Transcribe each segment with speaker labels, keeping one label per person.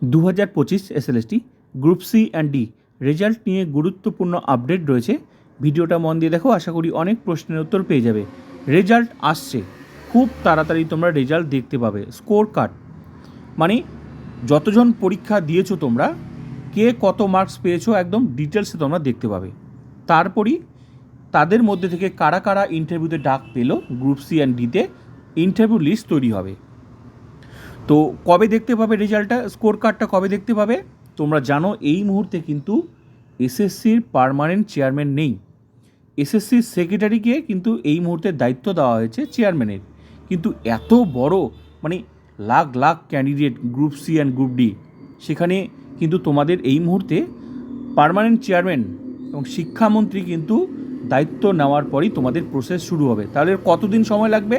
Speaker 1: 2025 SLST group C and D result নিয়ে গুরুত্বপূর্ণ update রয়েছে। ভিডিওটা মন দিয়ে দেখো, আশা করি অনেক প্রশ্নের উত্তর পেয়ে যাবে। রেজাল্ট আসছে, খুব তাড়াতাড়ি তোমরা রেজাল্ট দেখতে পাবে। স্কোর কার্ড মানে যতজন পরীক্ষা দিয়েছো তোমরা, কে কত মার্কস পেয়েছো একদম ডিটেলসে তোমরা দেখতে পাবে। তারপরই তাদের মধ্যে থেকে কারা কারা ইন্টারভিউতে ডাক পেলো, গ্রুপ সি অ্যান্ড ডিতে ইন্টারভিউ লিস্ট তৈরি হবে। তো কবে দেখতে পাবে রেজাল্টটা, স্কোর কার্ডটা কবে দেখতে পাবে? তোমরা জানো এই মুহূর্তে কিন্তু এসএসসির পার্মানেন্ট চেয়ারম্যান নেই। এসএসসির সেক্রেটারিকে কিন্তু এই মুহূর্তে দায়িত্ব দেওয়া হয়েছে চেয়ারম্যানের। কিন্তু এত বড় মানে lakh lakh candidate group C and group D, সেখানে কিন্তু তোমাদের এই মুহূর্তে পার্মানেন্ট চেয়ারম্যান এবং শিক্ষামন্ত্রী কিন্তু দায়িত্ব নেওয়ার পরই তোমাদের প্রসেস শুরু হবে। তাহলে কতদিন সময় লাগবে?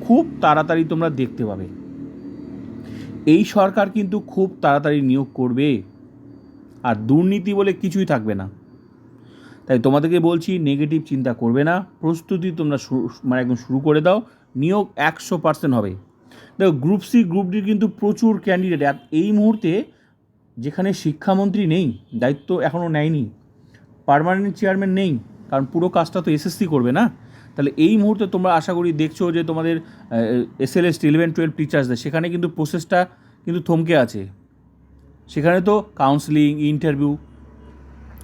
Speaker 1: খুব তাড়াতাড়ি তোমরা দেখতে পাবে। এই সরকার কিন্তু খুব তাড়াতাড়ি নিয়োগ করবে, আর দুর্নীতি বলে কিছুই থাকবে না। তাই তোমাদেরকে বলছি, নেগেটিভ চিন্তা করবে না, প্রস্তুতি তোমরা একদম শুরু করে দাও। নিয়োগ 100% হবে। দেখো, গ্রুপ সি গ্রুপ ডি কিন্তু প্রচুর ক্যান্ডিডেট এই মুহূর্তে, যেখানে শিক্ষামন্ত্রী নেই, দায়িত্ব এখনও নেয়নি, পার্মানেন্ট চেয়ারম্যান নেই, কারণ পুরো কাজটা তো এসএসসি করবে না। তাহলে এই মুহূর্তে তোমরা আশা করি দেখছো যে তোমাদের এসএলএসটি 11-12 টিচার্সদের, সেখানে কিন্তু প্রসেসটা কিন্তু থমকে আছে। সেখানে তো কাউন্সিলিং, ইন্টারভিউ,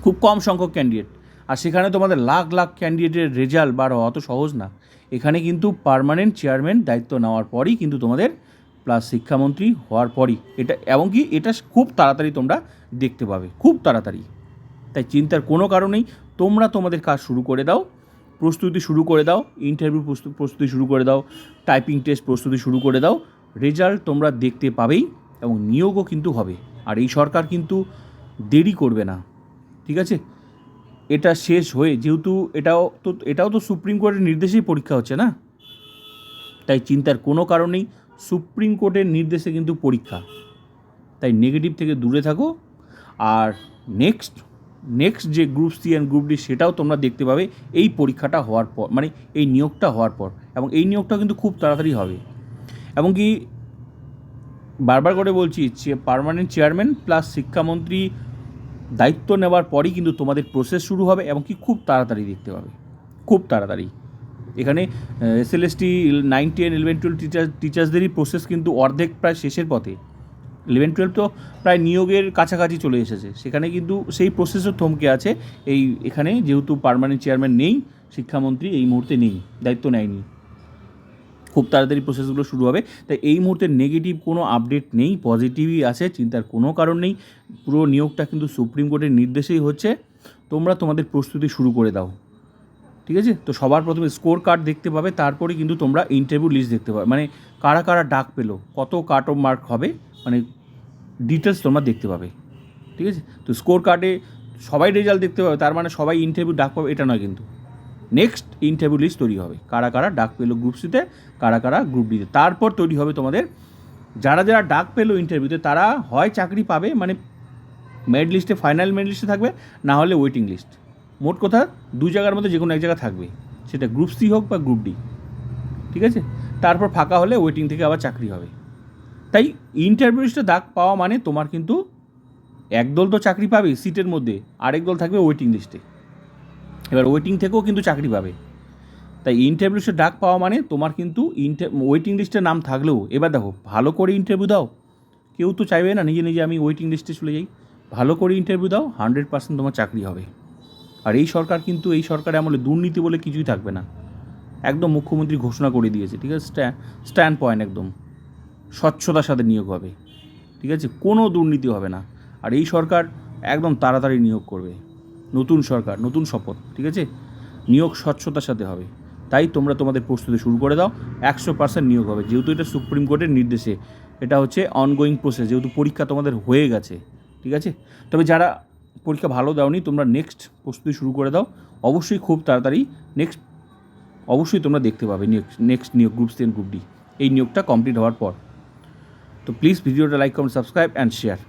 Speaker 1: খুব কম সংখ্যক ক্যান্ডিডেট, আর সেখানে তোমাদের লাখ লাখ ক্যান্ডিডেটের রেজাল্ট বার হওয়া অত সহজ না। এখানে কিন্তু পার্মানেন্ট চেয়ারম্যান দায়িত্ব নেওয়ার পরই কিন্তু তোমাদের, প্লাস শিক্ষামন্ত্রী হওয়ার পরই এটা, এবং কি এটা খুব তাড়াতাড়ি তোমরা দেখতে পাবে, খুব তাড়াতাড়ি। তাই চিন্তার কোনো কারণ নেই, তোমরা তোমাদের কাজ শুরু করে দাও, প্রস্তুতি শুরু করে দাও, ইন্টারভিউ প্রস্তুতি শুরু করে দাও, টাইপিং টেস্ট প্রস্তুতি শুরু করে দাও। রেজাল্ট তোমরা দেখতে পাবেই, এবং নিয়োগও কিন্তু হবে। আর এই সরকার কিন্তু দেরি করবে না, ঠিক আছে? এটা শেষ হয়ে, যেহেতু এটাও তো সুপ্রিম কোর্টের নির্দেশেই পরীক্ষা হচ্ছে না, তাই চিন্তার কোনো কারণ নেই। সুপ্রিম কোর্টের নির্দেশে কিন্তু পরীক্ষা, তাই নেগেটিভ থেকে দূরে থাকো। আর নেক্সট যে group C and group D, সেটাও তোমরা দেখতে পাবে এই পরীক্ষাটা হওয়ার পর, মানে এই নিয়োগটা হওয়ার পর। এবং এই নিয়োগটা কিন্তু খুব তাড়াতাড়ি হবে। এবং কি বারবার করে বলছি, পার্মানেন্ট চেয়ারম্যান প্লাস শিক্ষামন্ত্রী দায়িত্ব নেওয়ার পরই কিন্তু তোমাদের প্রসেস শুরু হবে, এবং কি খুব তাড়াতাড়ি দেখতে পাবে, খুব তাড়াতাড়ি। এখানে এসএলএসটি 9, 10, 11, 12 টিচার্সদেরই প্রসেস কিন্তু অর্ধেক প্রায় শেষের পথে। 11, 12 তো প্রায় নিয়োগের কাছাকাছি চলে এসেছে, সেখানে কিন্তু সেই প্রসেসও থমকে আছে। এখানে যেহেতু পার্মানেন্ট চেয়ারম্যান নেই, শিক্ষামন্ত্রী এই মুহূর্তে নেই, দায়িত্ব নেয়নি, খুব তাড়াতাড়ি প্রসেসগুলো শুরু হবে। তাই এই মুহূর্তে নেগেটিভ কোনো আপডেট নেই, পজিটিভই আছে, চিন্তার কোনো কারণ নেই। পুরো নিয়োগটা কিন্তু সুপ্রিম কোর্টের নির্দেশেই হচ্ছে। তোমরা তোমাদের প্রস্তুতি শুরু করে দাও, ঠিক আছে? তো সবার প্রথমে স্কোর কার্ড দেখতে পাবে, তারপরে কিন্তু তোমরা ইন্টারভিউ লিস্ট দেখতে পাবে, মানে কারা কারা ডাক পেলো, কত কাট অফ মার্ক হবে, মানে ডিটেলস তোমরা দেখতে পাবে, ঠিক আছে? তো স্কোর কার্ডে সবাই রেজাল্ট দেখতে পাবে, তার মানে সবাই ইন্টারভিউ ডাক পাবে এটা নয় কিন্তু। নেক্সট ইন্টারভিউ লিস্ট তৈরি হবে, কারা কারা ডাক পেলো গ্রুপ সিতে, কারা কারা গ্রুপ ডিতে। তারপর তৈরি হবে তোমাদের যারা যারা ডাক পেলো ইন্টারভিউতে, তারা হয় চাকরি পাবে, মানে মেরিট লিস্টে, ফাইনাল মেরিট লিস্টে থাকবে, না হলে ওয়েটিং লিস্ট। মোট কথা 2 জায়গার মধ্যে যে কোনো এক জায়গা থাকবে, সেটা গ্রুপ সি হোক বা গ্রুপ ডি, ঠিক আছে? তারপর ফাঁকা হলে ওয়েটিং থেকে আবার চাকরি হবে। তাই ইন্টারভিউ লিস্টে ডাক পাওয়া মানে তোমার কিন্তু একদল তো চাকরি পাবে সিটের মধ্যে, আরেক দল থাকবে ওয়েটিং লিস্টে। এবার ওয়েটিং থেকেও কিন্তু চাকরি পাবে। তাই ইন্টারভিউ লিস্টে ডাক পাওয়া মানে তোমার কিন্তু ওয়েটিং লিস্টে নাম থাকলেও, এবার দেখো ভালো করে ইন্টারভিউ দাও। কেউ তো চাইবে না নিজে নিজে আমি ওয়েটিং লিস্টে চলে যাই। ভালো করে ইন্টারভিউ দাও, 100% তোমার চাকরি হবে। আর এই সরকার কিন্তু, এই সরকারে আমলে দুর্নীতি বলে কিছুই থাকবে না, একদম মুখ্যমন্ত্রী ঘোষণা করে দিয়েছে, ঠিক আছে? স্ট্যান্ড পয়েন্ট একদম স্বচ্ছতার সাথে নিয়োগ হবে, ঠিক আছে? কোনো দুর্নীতি হবে না। আর এই সরকার একদম তাড়াতাড়ি নিয়োগ করবে, নতুন সরকার, নতুন শপথ, ঠিক আছে? নিয়োগ স্বচ্ছতার সাথে হবে। তাই তোমরা তোমাদের প্রস্তুতি শুরু করে দাও, 100% নিয়োগ হবে। যেহেতু এটা সুপ্রিম কোর্টের নির্দেশে, এটা হচ্ছে অনগোয়িং প্রসেস, যেহেতু পরীক্ষা তোমাদের হয়ে গেছে, ঠিক আছে? তবে যারা পরীক্ষা ভালো দাওনি, তোমরা নেক্সট প্রস্তুতি শুরু করে দাও। অবশ্যই খুব তাড়াতাড়ি অবশ্যই তোমরা দেখতে পাবে নেক্সট নিয়োগ group C and group D, এই নিয়োগটা কমপ্লিট হওয়ার পর। তো প্লিজ ভিডিওটা like, comment, subscribe and share.